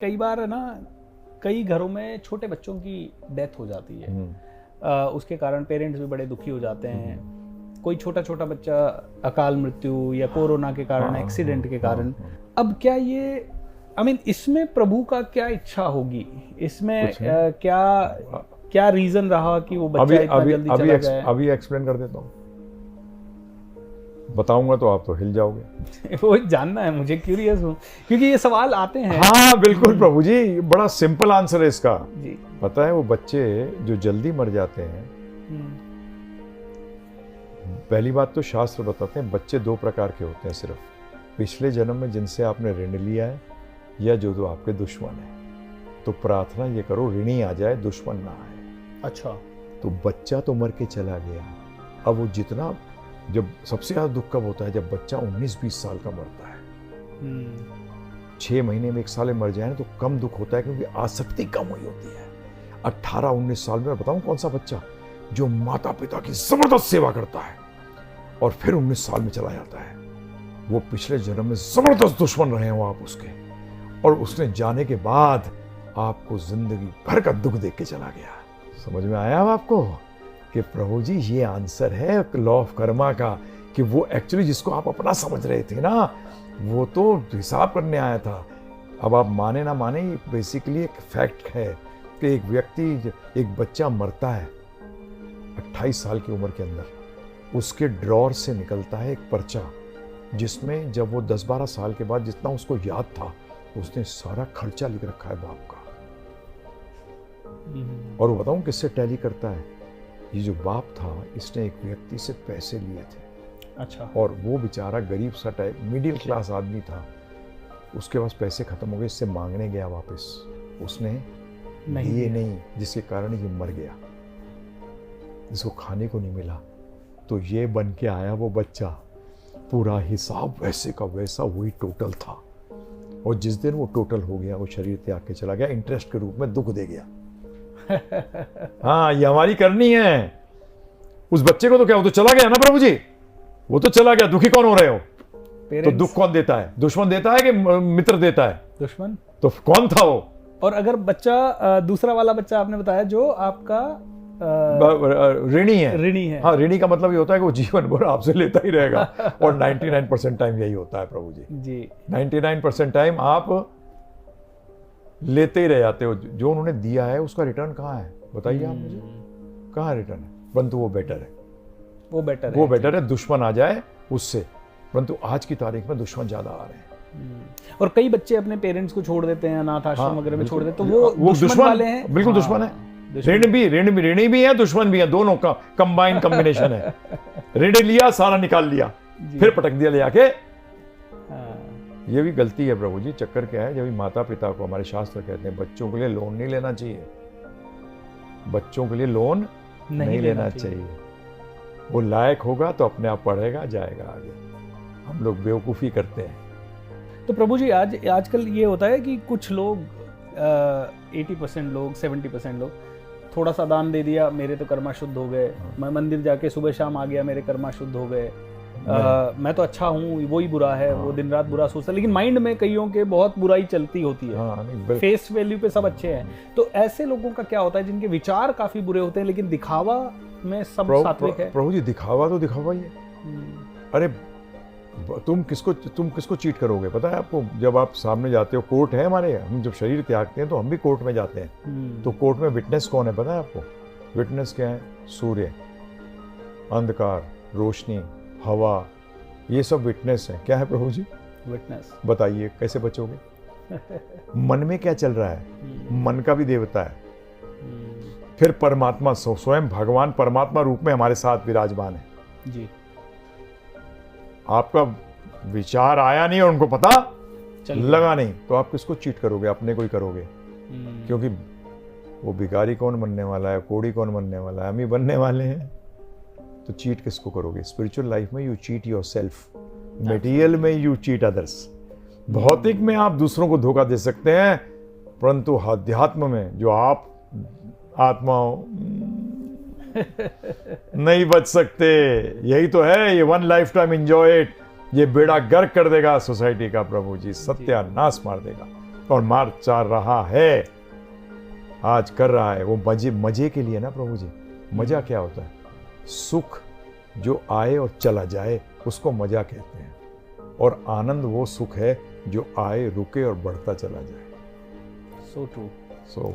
कई बार है ना, कई घरों में छोटे बच्चों की डेथ हो जाती है। उसके कारण पेरेंट्स भी बड़े दुखी हो जाते हैं। कोई छोटा छोटा बच्चा अकाल मृत्यु या कोरोना के कारण, एक्सीडेंट के कारण। अब क्या ये इसमें प्रभु का क्या इच्छा होगी? इसमें क्या क्या रीजन रहा कि वो बच्चा इतना जल्दी चला जाए? अभी एक्सप्लेन कर देता हूँ, बताऊंगा तो आप तो हिल जाओगे। वो जानना है मुझे, क्यूरियस हूँ क्योंकि ये सवाल आते हैं। हाँ बिल्कुल प्रभु जी, बड़ा सिंपल आंसर है इसका जी। पता है, वो बच्चे जो जल्दी मर जाते हैं, पहली बात तो शास्त्र बताते हैं बच्चे दो प्रकार के होते हैं सिर्फ, पिछले जन्म में जिनसे आपने ऋण लिया है या जो आपके दुश्मन है। तो प्रार्थना ये करो ऋणी आ जाए, दुश्मन ना आए। अच्छा, तो बच्चा तो मर के चला गया। अब वो जितना, जब सबसे ज्यादा दुख कब होता है जब बच्चा 19-20 साल का मरता है। 6 महीने में 1 साल में मर जाए ना तो कम दुख होता है, क्योंकि आसक्ति कम हुई होती है। 18-19 साल में बताऊं कौन सा बच्चा जो माता पिता की जबरदस्त सेवा करता है और फिर 19 साल में चला जाता है, वो पिछले जन्म में जबरदस्त दुश्मन रहे हो आप उसके, और उसने जाने के बाद आपको जिंदगी भर का दुख देख के चला गया। समझ में आया अब आपको कि प्रभु जी ये आंसर है लॉ ऑफ कर्मा का, कि वो एक्चुअली जिसको आप अपना समझ रहे थे ना, वो तो हिसाब करने आया था। अब आप माने ना माने, बेसिकली एक फैक्ट है कि एक व्यक्ति, एक बच्चा मरता है 28 साल की उम्र के अंदर, उसके ड्रॉर से निकलता है एक पर्चा, जिसमें जब वो 10-12 साल के बाद जितना उसको याद था उसने सारा खर्चा लिख रखा है बाप का। और वो बताऊं किससे टैली करता है, ये जो बाप था इसने एक व्यक्ति से पैसे लिए थे। अच्छा। और वो बेचारा गरीब सा टाइप मिडिल क्लास आदमी था, उसके पास पैसे खत्म हो गए, इससे मांगने गया वापस, उसने दिए नहीं, जिसके कारण ये मर गया, जिसको खाने को नहीं मिला। तो ये बन के आया वो बच्चा, पूरा हिसाब वैसे का वैसा वही टोटल था। और जिस दिन वो टोटल हो गया, वो शरीर त्याग के चला गया, इंटरेस्ट के रूप में दुख दे गया। हाँ ये हमारी करनी है। उस बच्चे को तो क्या, वो तो चला गया ना प्रभु जी, वो तो चला गया, दुखी कौन हो रहे हो? तो दुख कौन देता है? दुश्मन देता है कि मित्र देता है? दुश्मन। तो कौन था वो? और अगर बच्चा, दूसरा वाला बच्चा आपने बताया जो आपका ऋणी है। ऋणी है। हाँ, ऋणी का मतलब ये होता है कि वो जीवन भर आपसे लेता ही रहेगा। और 99% टाइम यही होता है प्रभु जी। 99% टाइम आप लेते ही रह जाते हो। जो उन्होंने दिया है उसका रिटर्न कहाँ है बताइए आप मुझे, कहाँ रिटर्न है? परंतु वो बेटर है, वो बेटर है दुश्मन आ जाए उससे। परंतु आज की तारीख में दुश्मन ज्यादा आ रहे हैं। और कई बच्चे अपने पेरेंट्स को छोड़ देते हैं, अनाथ आश्रम वगैरह में छोड़ देते, तो वो दुश्मन वाले हैं। बिल्कुल दुश्मन है। ऋणी भी है, दुश्मन भी है, दोनों का कंबाइन कॉम्बिनेशन है। ऋण लिया, सारा निकाल लिया, फिर पटक दिया ले आके। ये भी गलती है प्रभु जी। चक्कर क्या है, जब माता पिता को, हमारे शास्त्र कहते हैं बच्चों के लिए लोन नहीं लेना चाहिए, बच्चों के लिए लोन नहीं लेना चाहिए। वो लायक होगा तो अपने आप पढ़ेगा, जाएगा आगे। हम लोग बेवकूफ़ी करते हैं। तो प्रभु जी आजकल ये होता है कि कुछ लोग 80% लोग, 70% लोग, थोड़ा सा दान दे दिया, मेरे तो कर्मा शुद्ध हो गए, मैं मंदिर जाके सुबह शाम आ गया, मेरे कर्मा शुद्ध हो गए, मैं तो अच्छा हूँ, वो ही बुरा है। वो दिन रात बुरा सोचता है, लेकिन माइंड में कईयों के बहुत बुराई चलती होती है। फेस वैल्यू पे सब अच्छे हैं। तो ऐसे लोगों का क्या होता है जिनके विचार काफी बुरे होते हैं लेकिन दिखावा में सब सात्विक है? प्रभु जी दिखावा तो दिखावा ही है। अरे तुम किसको चीट करोगे? पता है आपको, जब आप सामने जाते हो, कोर्ट है हमारे, हम जब शरीर त्यागते हैं तो हम भी कोर्ट में जाते हैं। तो कोर्ट में विटनेस कौन है पता है आपको? विटनेस क्या है? सूर्य, अंधकार, रोशनी, हवा, ये सब विटनेस है। क्या है प्रभु जी? विटनेस। बताइए कैसे बचोगे? मन में क्या चल रहा है? मन का भी देवता है। फिर परमात्मा, स्वयं भगवान परमात्मा रूप में हमारे साथ विराजमान है जी। आपका विचार आया नहीं और उनको पता लगा नहीं, तो आप किसको चीट करोगे? अपने को ही करोगे। क्योंकि वो भिखारी कौन बनने वाला है, कोड़ी कौन बनने वाला है? हम ही बनने वाले हैं। तो चीट किसको करोगे? स्पिरिचुअल लाइफ में you cheat your self, material में यू चीट अदर्स। भौतिक में आप दूसरों को धोखा दे सकते हैं, परंतु अध्यात्म में जो आप आत्मा नहीं बच सकते। यही तो है, ये one life time enjoy it. ये बेड़ा गर्क कर देगा सोसाइटी का प्रभु जी, सत्यानाश मार देगा। और मार चार रहा है, आज कर रहा है, वो मजे के लिए ना प्रभु जी। मजा क्या होता है? सुख जो आए और चला जाए उसको मजा कहते हैं, और आनंद वो सुख है जो आए, रुके और बढ़ता चला जाए। So true. सो